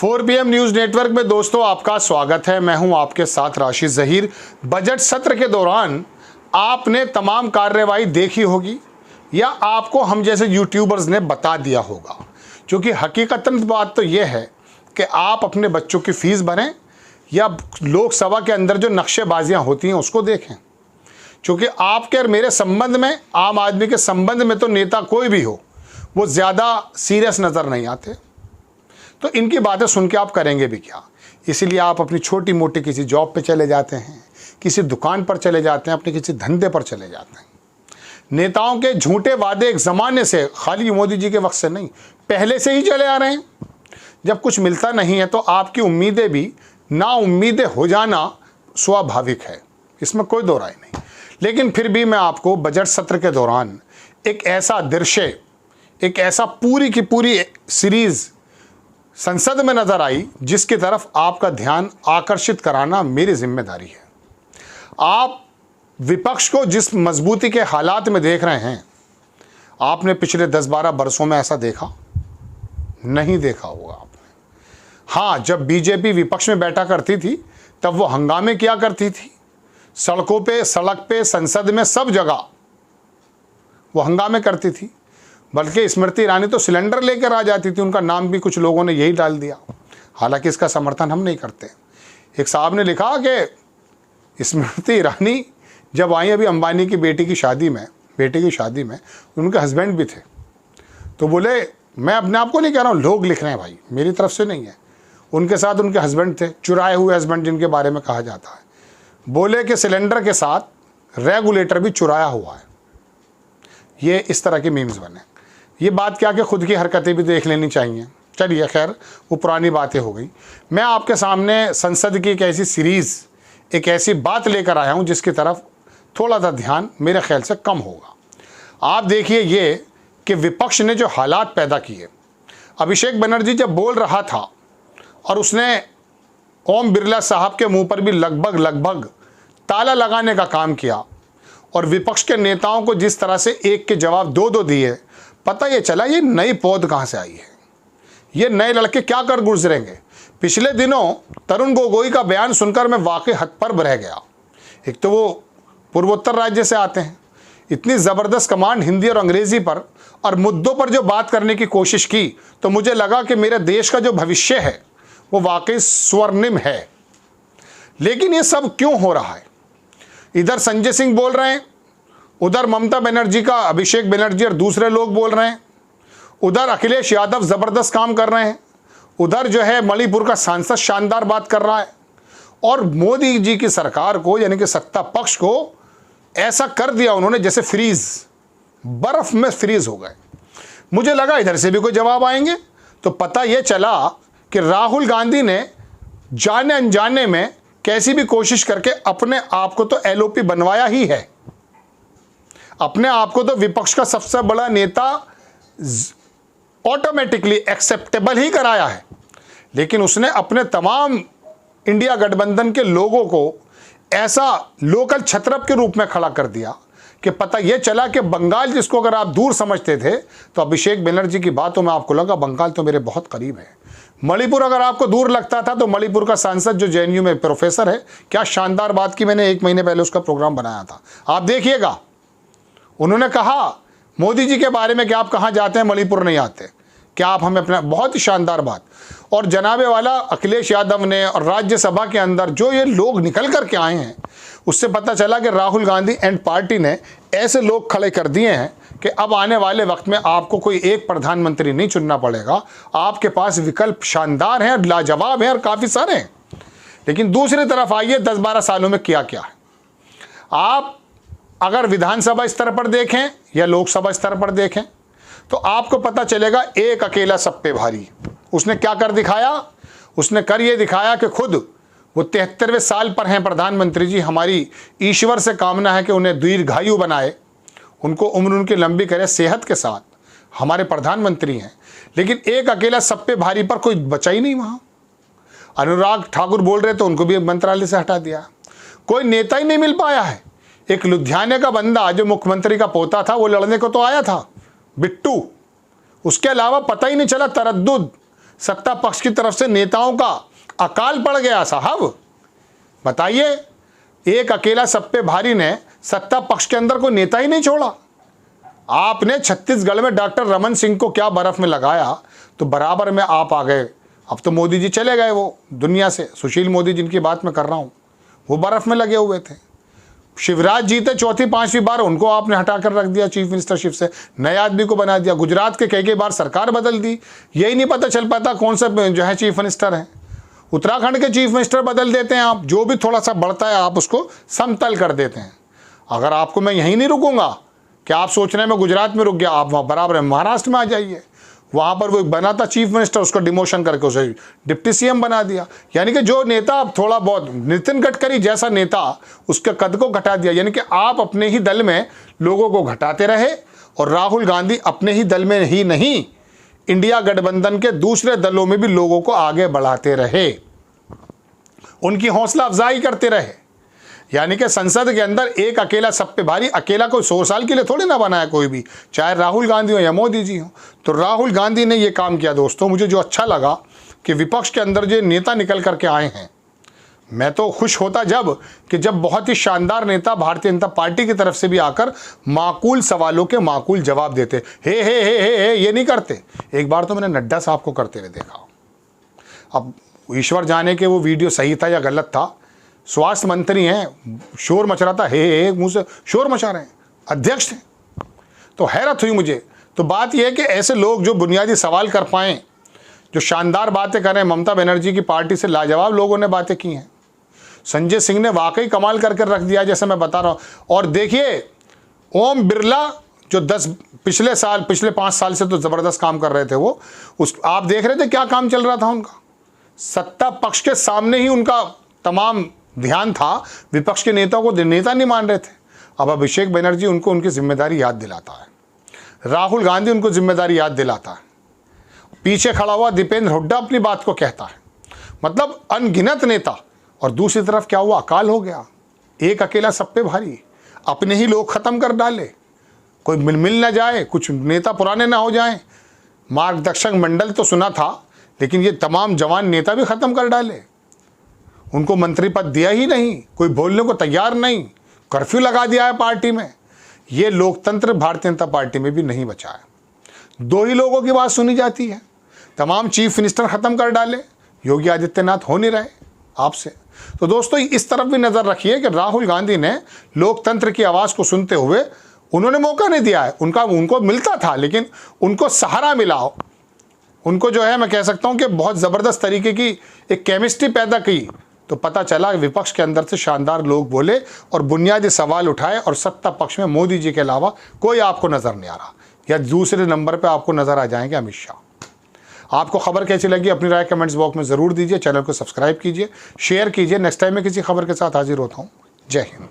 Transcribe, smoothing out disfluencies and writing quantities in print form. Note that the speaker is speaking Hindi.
4PM न्यूज नेटवर्क में दोस्तों आपका स्वागत है। मैं हूं आपके साथ राशिद जहीर। बजट सत्र के दौरान आपने तमाम कार्रवाई देखी होगी या आपको हम जैसे यूट्यूबर्स ने बता दिया होगा, क्योंकि हकीकतन बात तो यह है कि आप अपने बच्चों की फीस भरें या लोकसभा के अंदर जो नक्शेबाजियां होती हैं उसको देखें। क्योंकि आपके और मेरे संबंध में, आम आदमी के संबंध में तो नेता कोई भी हो वो ज़्यादा सीरियस नज़र नहीं आते। तो इनकी बातें सुन के आप करेंगे भी क्या? इसीलिए आप अपनी छोटी मोटी किसी जॉब पे चले जाते हैं, किसी दुकान पर चले जाते हैं, अपने किसी धंधे पर चले जाते हैं। नेताओं के झूठे वादे एक ज़माने से, खाली मोदी जी के वक्त से नहीं, पहले से ही चले आ रहे हैं। जब कुछ मिलता नहीं है तो आपकी उम्मीदें भी नाउम्मीदें हो जाना स्वाभाविक है, इसमें कोई दो राय नहीं। लेकिन फिर भी मैं आपको बजट सत्र के दौरान एक ऐसा दृश्य, एक ऐसा पूरी की पूरी सीरीज़ संसद में नजर आई जिसकी तरफ आपका ध्यान आकर्षित कराना मेरी जिम्मेदारी है। आप विपक्ष को जिस मजबूती के हालात में देख रहे हैं, आपने पिछले 10-12 बरसों में ऐसा देखा नहीं देखा होगा आपने। हाँ, जब बीजेपी विपक्ष में बैठा करती थी तब वो हंगामे किया करती थी, सड़कों पे, सड़क पे, संसद में, सब जगह वो हंगामे करती थी। बल्कि स्मृति ईरानी तो सिलेंडर लेकर आ जाती थी, उनका नाम भी कुछ लोगों ने यही डाल दिया। हालांकि इसका समर्थन हम नहीं करते। एक साहब ने लिखा कि स्मृति ईरानी जब आई अभी अंबानी की बेटी की शादी में, उनके हस्बैंड भी थे। तो बोले, मैं अपने आप को नहीं कह रहा हूँ, लोग लिख रहे हैं भाई, मेरी तरफ से नहीं है, उनके साथ उनके हस्बैंड थे, चुराए हुए हस्बैंड जिनके बारे में कहा जाता है। बोले कि सिलेंडर के साथ रेगुलेटर भी चुराया हुआ है। ये इस तरह के मीम्स बने। ये बात क्या कि खुद की हरकतें भी देख लेनी चाहिए। चलिए खैर, वो पुरानी बातें हो गई। मैं आपके सामने संसद की एक ऐसी सीरीज़, एक ऐसी बात लेकर आया हूँ जिसकी तरफ थोड़ा सा ध्यान मेरे ख्याल से कम होगा। आप देखिए ये कि विपक्ष ने जो हालात पैदा किए। अभिषेक बनर्जी जब बोल रहा था और उसने ओम बिरला साहब के मुंह पर भी लगभग ताला लगाने का काम किया, और विपक्ष के नेताओं को जिस तरह से एक के जवाब दो दिए, पता ये चला ये नई पौध कहाँ से आई है, ये नए लड़के क्या कर गुजरेंगे। पिछले दिनों तरुण गोगोई का बयान सुनकर मैं वाकई हतप्रभ रह गया। एक तो वो पूर्वोत्तर राज्य से आते हैं, इतनी ज़बरदस्त कमांड हिंदी और अंग्रेज़ी पर, और मुद्दों पर जो बात करने की कोशिश की तो मुझे लगा कि मेरे देश का जो भविष्य है वो वाकई स्वर्णिम है। लेकिन ये सब क्यों हो रहा है? इधर संजय सिंह बोल रहे हैं, उधर ममता बनर्जी का अभिषेक बनर्जी और दूसरे लोग बोल रहे हैं, उधर अखिलेश यादव ज़बरदस्त काम कर रहे हैं, उधर जो है मणिपुर का सांसद शानदार बात कर रहा है, और मोदी जी की सरकार को, यानी कि सत्ता पक्ष को ऐसा कर दिया उन्होंने जैसे फ्रीज, बर्फ़ में फ्रीज हो गए। मुझे लगा इधर से भी कोई जवाब आएंगे, तो पता ये चला कि राहुल गांधी ने जाने अनजाने में कैसी भी कोशिश करके अपने आप को तो एलओपी बनवाया ही है, अपने आप को तो विपक्ष का सबसे बड़ा नेता ऑटोमेटिकली एक्सेप्टेबल ही कराया है। लेकिन उसने अपने तमाम इंडिया गठबंधन के लोगों को ऐसा लोकल छत्रप के रूप में खड़ा कर दिया कि पता यह चला कि बंगाल, जिसको अगर आप दूर समझते थे तो अभिषेक बनर्जी की बातों में आपको लगा बंगाल तो मेरे बहुत करीब है। मणिपुर अगर आपको दूर लगता था तो मणिपुर का सांसद जो जेएनयू में प्रोफेसर है, क्या शानदार बात की, मैंने 1 महीने पहले उसका प्रोग्राम बनाया था, आप देखिएगा। उन्होंने कहा मोदी जी के बारे में कि आप कहाँ जाते हैं, मणिपुर नहीं आते, क्या आप हमें अपना, बहुत ही शानदार बात। और जनाबे वाला अखिलेश यादव ने और राज्यसभा के अंदर जो ये लोग निकल करके आए हैं, उससे पता चला कि राहुल गांधी एंड पार्टी ने ऐसे लोग खड़े कर दिए हैं कि अब आने वाले वक्त में आपको कोई एक प्रधानमंत्री नहीं चुनना पड़ेगा, आपके पास विकल्प शानदार हैं, लाजवाब हैं और काफ़ी सारे हैं। लेकिन दूसरी तरफ आइए, 10-12 सालों में किया क्या है। आप अगर विधानसभा स्तर पर देखें या लोकसभा स्तर पर देखें तो आपको पता चलेगा एक अकेला सब पे भारी। उसने क्या कर दिखाया? उसने कर ये दिखाया कि खुद वो 73वें साल पर हैं प्रधानमंत्री जी। हमारी ईश्वर से कामना है कि उन्हें दीर्घायु बनाए, उनको उम्र उनकी लंबी करे सेहत के साथ, हमारे प्रधानमंत्री हैं। लेकिन एक अकेला सब पे भारी पर कोई बचा ही नहीं वहाँ। अनुराग ठाकुर बोल रहे तो उनको भी मंत्रालय से हटा दिया। कोई नेता ही नहीं मिल पाया है। एक लुधियाने का बंदा जो मुख्यमंत्री का पोता था वो लड़ने को तो आया था, बिट्टू, उसके अलावा पता ही नहीं चला। तरद्दुद, सत्ता पक्ष की तरफ से नेताओं का अकाल पड़ गया साहब। बताइए, एक अकेला सब पे भारी ने सत्ता पक्ष के अंदर कोई नेता ही नहीं छोड़ा। आपने छत्तीसगढ़ में डॉक्टर रमन सिंह को क्या बर्फ में लगाया, तो बराबर में आप आ गए। अब तो मोदी जी चले गए वो दुनिया से, सुशील मोदी जिनकी बात मैं कर रहा हूं, वो बर्फ में लगे हुए थे। शिवराज जी थे चौथी पांचवी बार, उनको आपने हटाकर रख दिया चीफ मिनिस्टरशिप से, नए आदमी को बना दिया। गुजरात के कई बार सरकार बदल दी, यही नहीं पता चल पाता कौन सा जो है चीफ मिनिस्टर है। उत्तराखंड के चीफ मिनिस्टर बदल देते हैं आप, जो भी थोड़ा सा बढ़ता है आप उसको समतल कर देते हैं। अगर आपको मैं यहीं नहीं रुकूंगा, क्या आप सोच रहे हैं मैं गुजरात में रुक गया, आप वहाँ बराबर महाराष्ट्र में आ जाइए। वहाँ पर वो बना था चीफ मिनिस्टर, उसको डिमोशन करके उसे डिप्टी सीएम बना दिया। यानी कि जो नेता थोड़ा बहुत, नितिन गडकरी जैसा नेता, उसके कद को घटा दिया। यानी कि आप अपने ही दल में लोगों को घटाते रहे, और राहुल गांधी अपने ही दल में ही नहीं, इंडिया गठबंधन के दूसरे दलों में भी लोगों को आगे बढ़ाते रहे, उनकी हौसला अफजाई करते रहे। यानी कि संसद के अंदर एक अकेला सब पे भारी, अकेला कोई 100 साल के लिए थोड़ी ना बनाया कोई भी, चाहे राहुल गांधी हो या मोदी जी हो। तो राहुल गांधी ने ये काम किया दोस्तों। मुझे जो अच्छा लगा कि विपक्ष के अंदर जो नेता निकल करके आए हैं, मैं तो खुश होता जब बहुत ही शानदार नेता भारतीय जनता पार्टी की तरफ से भी आकर माकूल सवालों के माकूल जवाब देते। हे ये नहीं करते। एक बार तो मैंने नड्डा साहब को करते हुए देखा। अब ईश्वर जाने के वो वीडियो सही था या गलत था, स्वास्थ्य मंत्री हैं, शोर मच रहा था, हे मुंह से शोर मचा रहे हैं, अध्यक्ष थे, तो हैरत हुई मुझे। तो बात यह है कि ऐसे लोग जो बुनियादी सवाल कर पाएँ, जो शानदार बातें करें, ममता बनर्जी की पार्टी से लाजवाब लोगों ने बातें की हैं। संजय सिंह ने वाकई कमाल करके रख दिया, जैसे मैं बता रहा हूँ। और देखिए, ओम बिरला जो पिछले 5 साल से तो ज़बरदस्त काम कर रहे थे, वो आप देख रहे थे क्या काम चल रहा था उनका। सत्ता पक्ष के सामने ही उनका तमाम ध्यान था, विपक्ष के नेताओं को नेता नहीं मान रहे थे। अब अभिषेक बनर्जी उनको उनकी जिम्मेदारी याद दिलाता है, राहुल गांधी उनको जिम्मेदारी याद दिलाता है, पीछे खड़ा हुआ दीपेंद्र हुड्डा अपनी बात को कहता है। मतलब अनगिनत नेता। और दूसरी तरफ क्या हुआ, अकाल हो गया। एक अकेला सब पे भारी, अपने ही लोग खत्म कर डाले, कोई मिल ना जाए, कुछ नेता पुराने ना हो जाएं। मार्गदर्शक मंडल तो सुना था, लेकिन ये तमाम जवान नेता भी खत्म कर डाले, उनको मंत्री पद दिया ही नहीं, कोई बोलने को तैयार नहीं, कर्फ्यू लगा दिया है पार्टी में। ये लोकतंत्र भारतीय जनता पार्टी में भी नहीं बचा है। 2 ही लोगों की बात सुनी जाती है, तमाम चीफ मिनिस्टर खत्म कर डाले, योगी आदित्यनाथ हो नहीं रहे आपसे। तो दोस्तों, इस तरफ भी नजर रखिए कि राहुल गांधी ने लोकतंत्र की आवाज को सुनते हुए उन्होंने मौका नहीं दिया है। उनको मिलता था, लेकिन उनको सहारा मिला, उनको जो है मैं कह सकता हूं कि बहुत जबरदस्त तरीके की एक केमिस्ट्री पैदा की। तो पता चला विपक्ष के अंदर से शानदार लोग बोले और बुनियादी सवाल उठाए, और सत्ता पक्ष में मोदी जी के अलावा कोई आपको नजर नहीं आ रहा, या दूसरे नंबर पे आपको नजर आ जाएंगे अमित शाह। आपको खबर कैसी लगी अपनी राय कमेंट्स बॉक्स में ज़रूर दीजिए। चैनल को सब्सक्राइब कीजिए, शेयर कीजिए। नेक्स्ट टाइम मैं किसी खबर के साथ हाजिर होता हूँ। जय हिंद।